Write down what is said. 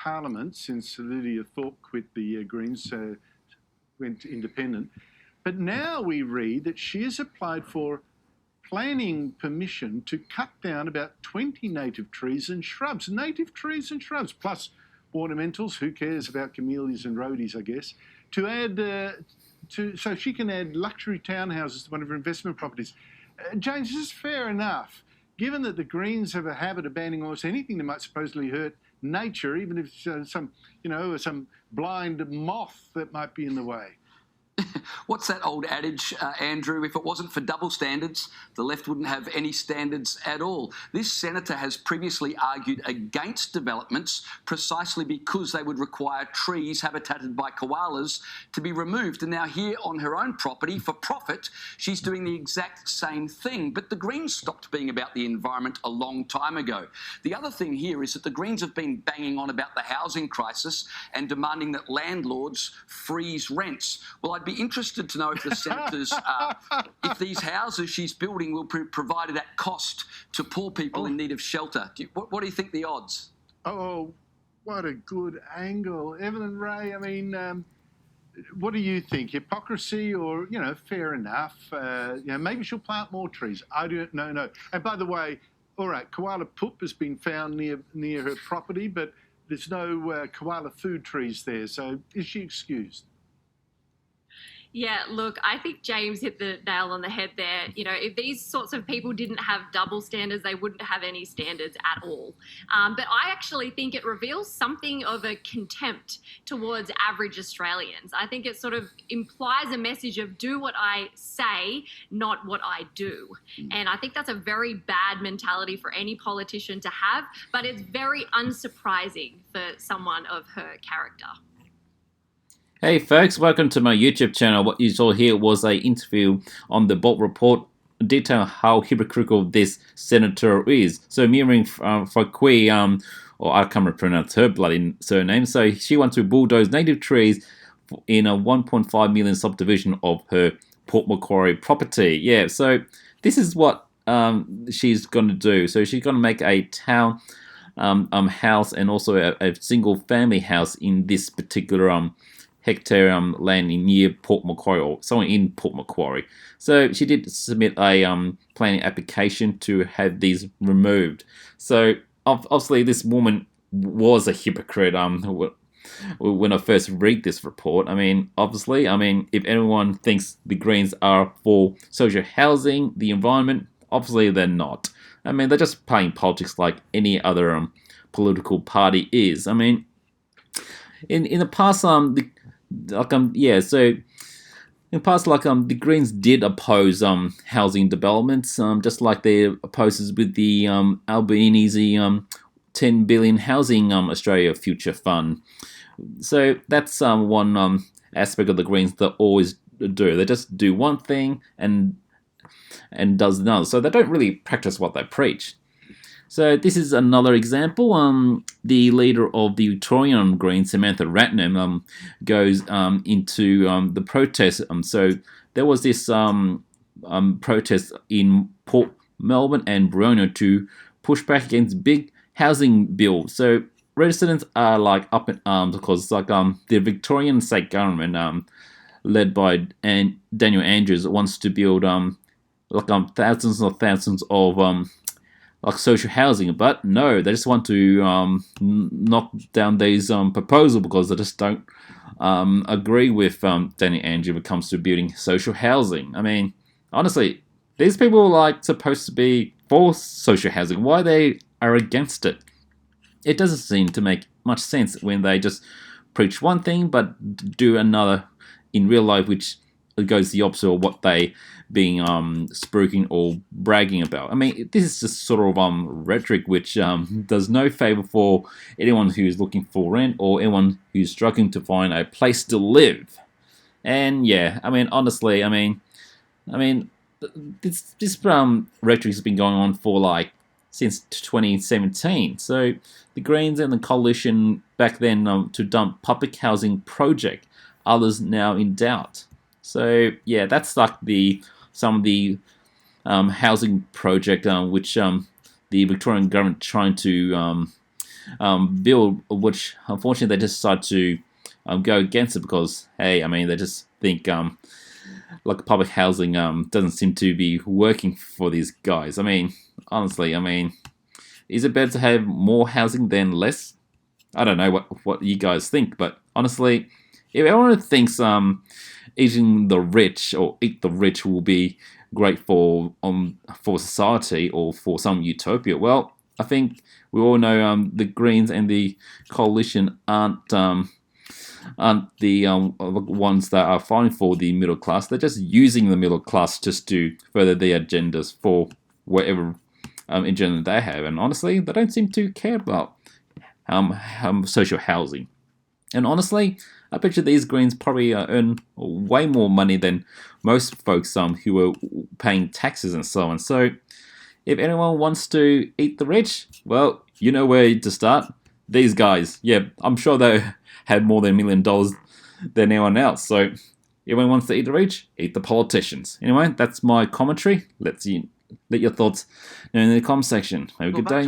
Parliament since Lydia Thorpe quit the Greens, went independent. But now we read that she has applied for planning permission to cut down about 20 native trees and shrubs. Native trees and shrubs, plus ornamentals. Who cares about camellias and rhodies, I guess. To add, so she can add luxury townhouses to one of her investment properties. James, is this fair enough? Given that the Greens have a habit of banning almost anything that might supposedly hurt nature, even if some blind moth that might be in the way. What's that old adage, Andrew? If it wasn't for double standards, the left wouldn't have any standards at all. This senator has previously argued against developments precisely because they would require trees habitated by koalas to be removed. And now here on her own property, for profit, she's doing the exact same thing. But the Greens stopped being about the environment a long time ago. The other thing here is that the Greens have been banging on about the housing crisis and demanding that landlords freeze rents. Well, I'd be interested to know if the senators, if these houses she's building will be provided at cost to poor people in need of shelter. What do you think the odds? Oh, what a good angle. Evan and Ray, I mean, what do you think? Hypocrisy or, fair enough? Maybe she'll plant more trees. I don't know. No. And by the way, all right, koala poop has been found near her property, but there's no koala food trees there. So is she excused? Yeah, look, I think James hit the nail on the head there. If these sorts of people didn't have double standards, they wouldn't have any standards at all. But I actually think it reveals something of a contempt towards average Australians. I think it sort of implies a message of do what I say, not what I do. And I think that's a very bad mentality for any politician to have, but it's very unsurprising for someone of her character. Hey folks, welcome to my YouTube channel. What you saw here was an interview on the Bolt Report detailing how hypocritical this senator is. So Mehreen Farqui, or I can't pronounce her bloody surname, so she wants to bulldoze native trees in a 1.5 million subdivision of her Port Macquarie property. Yeah, so this is what she's going to do. So she's going to make a town house and also a single family house in this particular hectare land near Port Macquarie, or somewhere in Port Macquarie. So she did submit a planning application to have these removed. So obviously this woman was a hypocrite when I first read this report. I mean, obviously, if anyone thinks the Greens are for social housing, the environment, obviously they're not. I mean, they're just playing politics like any other political party is. I mean, in the past, so in the past, the Greens did oppose housing developments, just like they opposes with the Albanese 10 billion Housing Australia Future Fund. So that's one aspect of the Greens that always do. They just do one thing and does another. So they don't really practice what they preach. So this is another example. The leader of the Victorian Greens, Samantha Ratnam, goes into the protest. So there was this protest in Port Melbourne and Brono to push back against big housing bill. So residents are up in arms because the Victorian state government, led by Daniel Andrews, wants to build thousands and thousands of social housing, but no, they just want to knock down these proposals because they just don't agree with Daniel Andrews when it comes to building social housing. I mean, honestly, these people are supposed to be for social housing. Why they are against it? It doesn't seem to make much sense when they just preach one thing but do another in real life, which goes the opposite of what they being spruiking or bragging about. I mean, this is just sort of rhetoric which does no favor for anyone who's looking for rent or anyone who's struggling to find a place to live. And yeah, I mean, honestly, this rhetoric has been going on for since 2017. So the Greens and the coalition back then to dump public housing project, others now in doubt. So yeah, that's some of the housing project which the Victorian government trying to bill, which unfortunately they just decide to go against it because, hey, I mean, they just think like public housing doesn't seem to be working for these guys. I mean, honestly, I mean, is it better to have more housing than less? I don't know what you guys think, but honestly, if everyone thinks eating the rich or eat the rich will be great for society or for some utopia, well, I think we all know the Greens and the coalition aren't the ones that are fighting for the middle class. They're just using the middle class just to further their agendas for whatever agenda they have. And honestly, they don't seem to care about social housing. And honestly, I bet you these Greens probably earn way more money than most folks who are paying taxes and so on. So if anyone wants to eat the rich, well, you know where to start. These guys, yeah, I'm sure they had more than $1 million than anyone else. So if anyone wants to eat the rich, eat the politicians. Anyway, that's my commentary. Let your thoughts know in the comment section. Have a good day.